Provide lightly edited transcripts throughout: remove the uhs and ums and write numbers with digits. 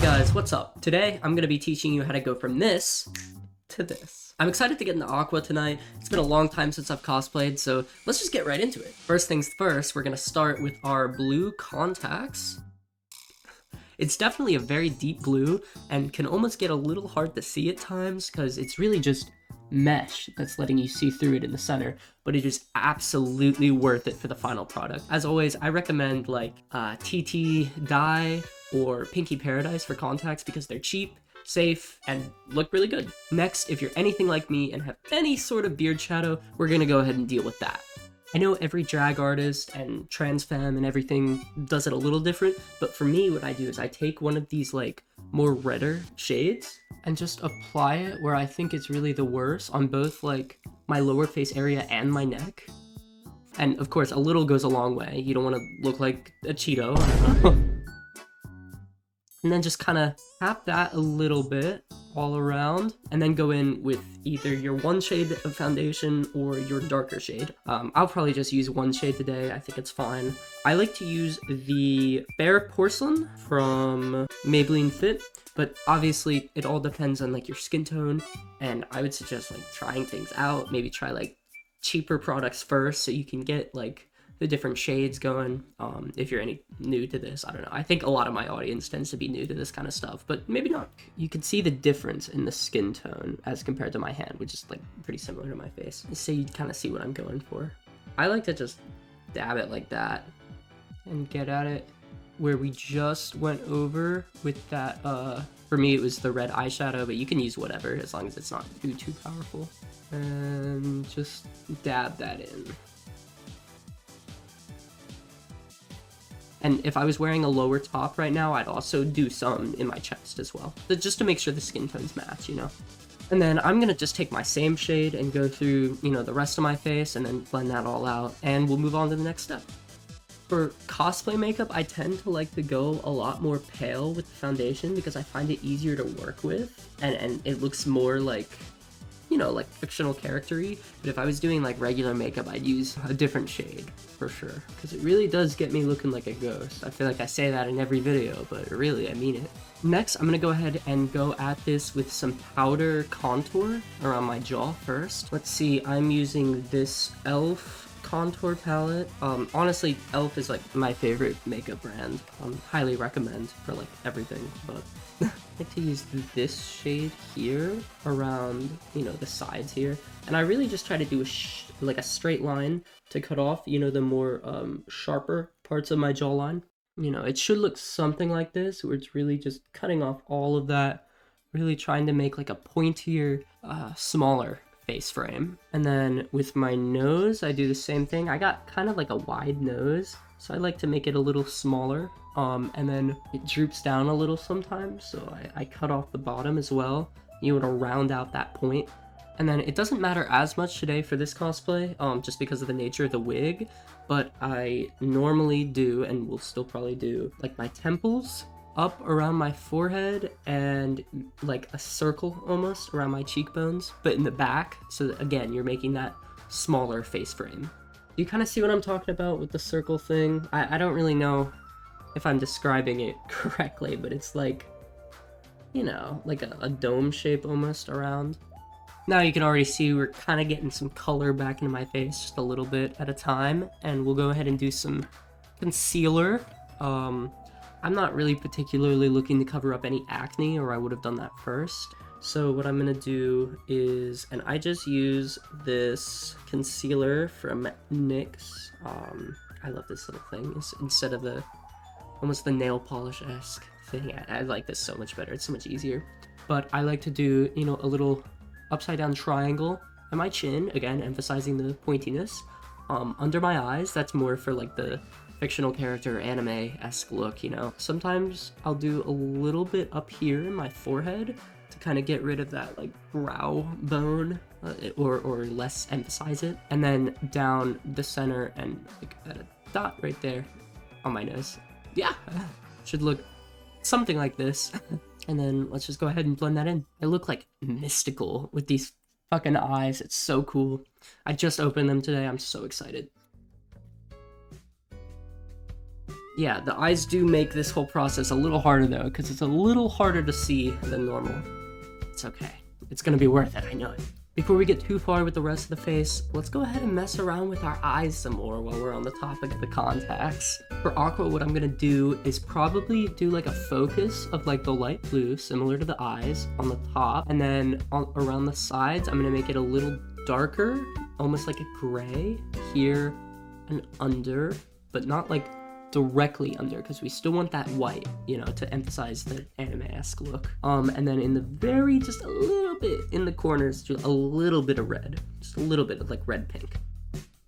guys, what's up? Today, I'm gonna be teaching you how to go from this to this. I'm excited to get into Aqua tonight. It's been a long time since I've cosplayed, so let's just get right into it. First things first, we're gonna start with our blue contacts. It's definitely a very deep blue and can almost get a little hard to see at times because it's really just mesh that's letting you see through it in the center, but it is absolutely worth it for the final product. As always, I recommend like TT dye or Pinky Paradise for contacts because they're cheap, safe, and look really good. Next, if you're anything like me and have any sort of beard shadow, we're gonna go ahead and deal with that. I know every drag artist and trans femme and everything does it a little different, but for me, what I do is I take one of these like more redder shades and just apply it where I think it's really the worst on both like my lower face area and my neck. And of course, a little goes a long way. You don't want to look like a Cheeto. And then just kind of tap that a little bit all around, and then go in with either your one shade of foundation or your darker shade. I'll probably just use one shade today. I think it's fine. I like to use the Bare Porcelain from Maybelline Fit, but obviously it all depends on like your skin tone, and I would suggest like trying things out. Maybe try like cheaper products first so you can get like the different shades going. If you're any new to this, I don't know. I think a lot of my audience tends to be new to this kind of stuff, but maybe not. You can see the difference in the skin tone as compared to my hand, which is like pretty similar to my face. So you kind of see what I'm going for. I like to just dab it like that and get at it where we just went over with that, for me it was the red eyeshadow, but you can use whatever as long as it's not too powerful. And just dab that in. And if I was wearing a lower top right now, I'd also do some in my chest as well, but just to make sure the skin tones match, you know? And then I'm gonna just take my same shade and go through, you know, the rest of my face and then blend that all out, and we'll move on to the next step. For cosplay makeup, I tend to like to go a lot more pale with the foundation because I find it easier to work with, and it looks more like, you know, like fictional character-y. But if I was doing like regular makeup, I'd use a different shade for sure, because it really does get me looking like a ghost. I feel like I say that in every video, but really I mean it. Next, I'm gonna go ahead and go at this with some powder contour around my jaw first. Let's see, I'm using this e.l.f. contour palette. Honestly, e.l.f. is like my favorite makeup brand. Highly recommend for like everything, but I like to use this shade here around, you know, the sides here. And I really just try to do like a straight line to cut off, you know, the more sharper parts of my jawline. You know, it should look something like this, where it's really just cutting off all of that, really trying to make like a pointier, smaller face frame. And then with my nose, I do the same thing. I got kind of like a wide nose, so I like to make it a little smaller. And then it droops down a little sometimes, so I cut off the bottom as well. You want to round out that point. And then it doesn't matter as much today for this cosplay, just because of the nature of the wig, but I normally do, and will still probably do, like my temples up around my forehead and like a circle almost around my cheekbones, but in the back, so that, again, you're making that smaller face frame. You kind of see what I'm talking about with the circle thing? I don't really know if I'm describing it correctly, but it's like, you know, like a dome shape almost around. Now you can already see we're kind of getting some color back into my face just a little bit at a time, and we'll go ahead and do some concealer. I'm not really particularly looking to cover up any acne, or I would have done that first. So what I'm gonna do is, and I just use this concealer from NYX. I love this little thing. It's, instead of the almost the nail polish-esque thing, I like this so much better. It's so much easier. But I like to do, you know, a little upside down triangle at my chin, again emphasizing the pointiness. Under my eyes, that's more for like the fictional character anime-esque look, you know. Sometimes I'll do a little bit up here in my forehead to kind of get rid of that like brow bone, or less emphasize it, and then down the center and like at a dot right there on my nose. Yeah, should look something like this. And then let's just go ahead and blend that in. I look like mystical with these fucking eyes. It's so cool. I just opened them today. I'm so excited. Yeah, the eyes do make this whole process a little harder though, because it's a little harder to see than normal. It's okay. It's gonna be worth it, I know it. Before we get too far with the rest of the face, let's go ahead and mess around with our eyes some more while we're on the topic of the contacts. For Aqua, what I'm gonna do is probably do like a focus of like the light blue, similar to the eyes, on the top, and then around the sides, I'm gonna make it a little darker, almost like a gray, here and under, but not like directly under, because we still want that white, you know, to emphasize the anime-esque look. And then in the very, just a little bit in the corners, just a little bit of red, just a little bit of like red pink.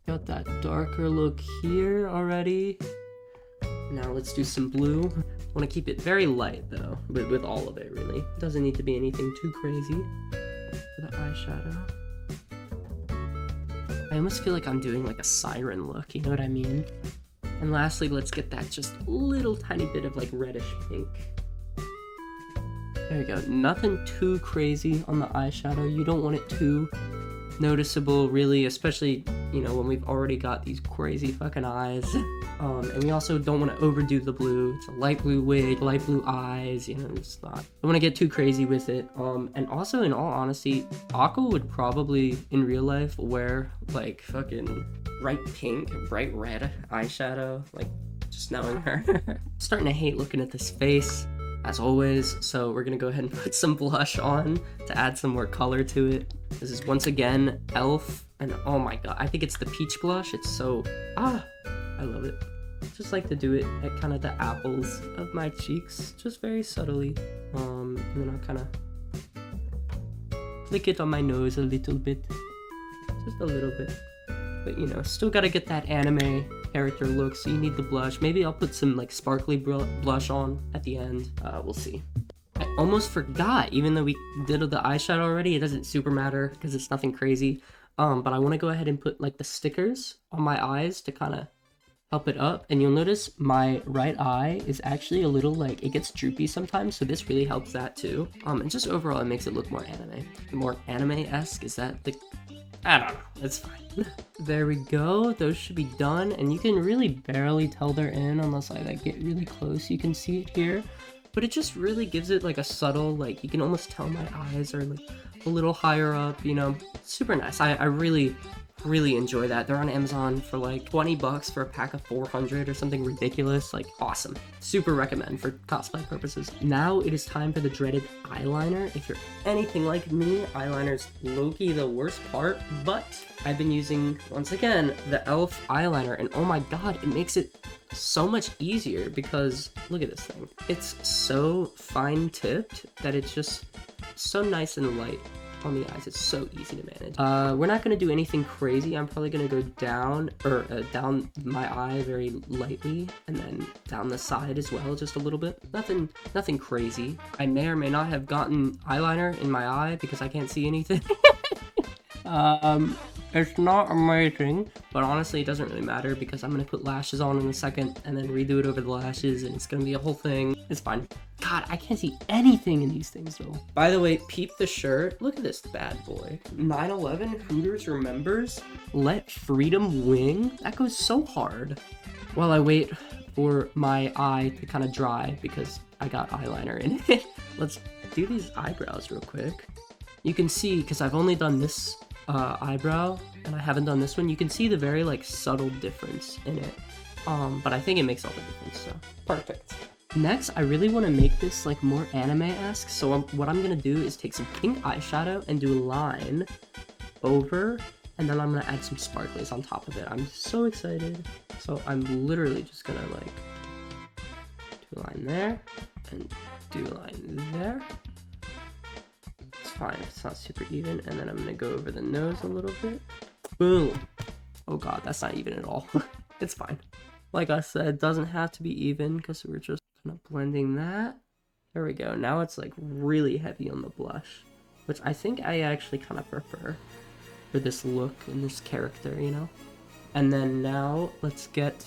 Got that darker look here already. Now let's do some blue. I want to keep it very light though, with all of it really. It doesn't need to be anything too crazy for the eyeshadow. I almost feel like I'm doing like a siren look, you know what I mean? And lastly, let's get that just little tiny bit of like reddish pink. There you go. Nothing too crazy on the eyeshadow. You don't want it too noticeable, really, especially, you know, when we've already got these crazy fucking eyes. And we also don't want to overdo the blue. It's a light blue wig, light blue eyes, you know, it's not. Don't want to get too crazy with it. And also, in all honesty, Aqua would probably, in real life, wear, like, fucking bright pink, bright red eyeshadow, like, just knowing her. Starting to hate looking at this face, as always, so we're gonna go ahead and put some blush on to add some more color to it. This is, once again, e.l.f., and oh my god, I think it's the peach blush. It's so, I love it. Just like to do it at kind of the apples of my cheeks, just very subtly. And then I'll kind of flick it on my nose a little bit, just a little bit. But you know, still gotta get that anime character look, so you need the blush. Maybe I'll put some like sparkly blush on at the end. We'll see. I almost forgot, even though we did the eyeshadow already, it doesn't super matter because it's nothing crazy. But I want to go ahead and put like the stickers on my eyes to kind of help it up. And you'll notice my right eye is actually a little like, it gets droopy sometimes, so this really helps that too. And just overall, it makes it look more anime-esque. Is that the, I don't know, it's fine. There we go, those should be done, and you can really barely tell they're in unless I like get really close. You can see it here, but it just really gives it like a subtle, like you can almost tell my eyes are like a little higher up, you know. Super nice. I really enjoy that. They're on Amazon for like 20 bucks for a pack of 400 or something ridiculous. Like, awesome. Super recommend for cosplay purposes. Now it is time for the dreaded eyeliner. If you're anything like me, eyeliner's low-key the worst part, but I've been using, once again, the e.l.f. eyeliner, and oh my god, it makes it so much easier because, look at this thing. It's so fine-tipped that it's just so nice and light on the eyes. It's so easy to manage. We're not going to do anything crazy. I'm probably going to go down, or down my eye very lightly, and then down the side as well, just a little bit. Nothing crazy. I may or may not have gotten eyeliner in my eye because I can't see anything. It's not amazing, but honestly, it doesn't really matter because I'm going to put lashes on in a second and then redo it over the lashes, and it's going to be a whole thing. It's fine. God, I can't see anything in these things, though. By the way, peep the shirt. Look at this bad boy. 9/11 Hooters remembers. Let freedom wing. That goes so hard. While I wait for my eye to kind of dry because I got eyeliner in it, let's do these eyebrows real quick. You can see, because I've only done this eyebrow and I haven't done this one, you can see the very like subtle difference in it. But I think it makes all the difference, so perfect. Next, I really want to make this like more anime-esque, so what I'm going to do is take some pink eyeshadow and do a line over, and then I'm going to add some sparklies on top of it. I'm so excited. So I'm literally just going to like do a line there and do a line there. It's fine if it's not super even, and then I'm going to go over the nose a little bit. Boom. Oh god, that's not even at all. It's fine. Like I said, it doesn't have to be even because we're just kind of blending that. There we go. Now it's like really heavy on the blush, which I think I actually kind of prefer for this look and this character, you know? And then now let's get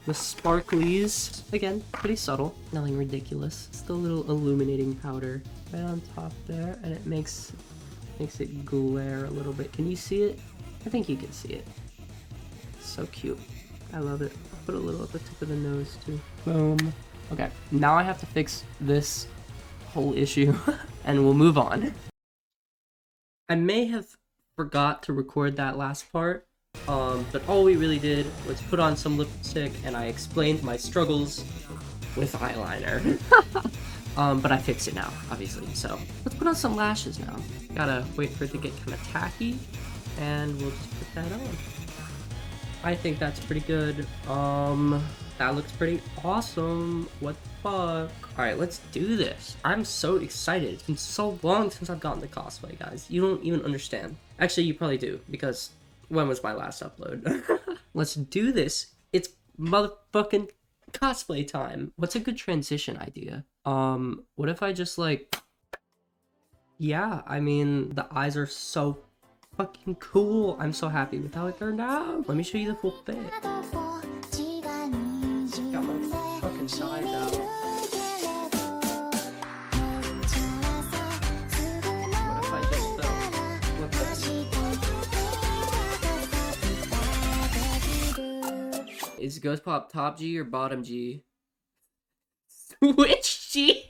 the sparklies. Again, pretty subtle, nothing ridiculous. Just a little illuminating powder right on top there, and it makes it glare a little bit. Can you see it? I think you can see it. So cute. I love it. I'll put a little at the tip of the nose too. Boom. Okay, now I have to fix this whole issue and we'll move on. I may have forgot to record that last part, but all we really did was put on some lipstick and I explained my struggles with eyeliner. But I fixed it now, obviously, so let's put on some lashes now. Gotta wait for it to get kind of tacky, and we'll just put that on. I think that's pretty good. That looks pretty awesome. What the fuck? Alright, let's do this. I'm so excited. It's been so long since I've gotten to cosplay, guys. You don't even understand. Actually, you probably do, because when was my last upload? Let's do this. It's motherfucking cosplay time. What's a good transition idea? What if I just like... Yeah, I mean, the eyes are so fucking cool. I'm so happy with how it turned out. Let me show you the full fit. Got my fucking sides out. What if I just flip this? Is Ghost Pop top G or bottom G? Which G?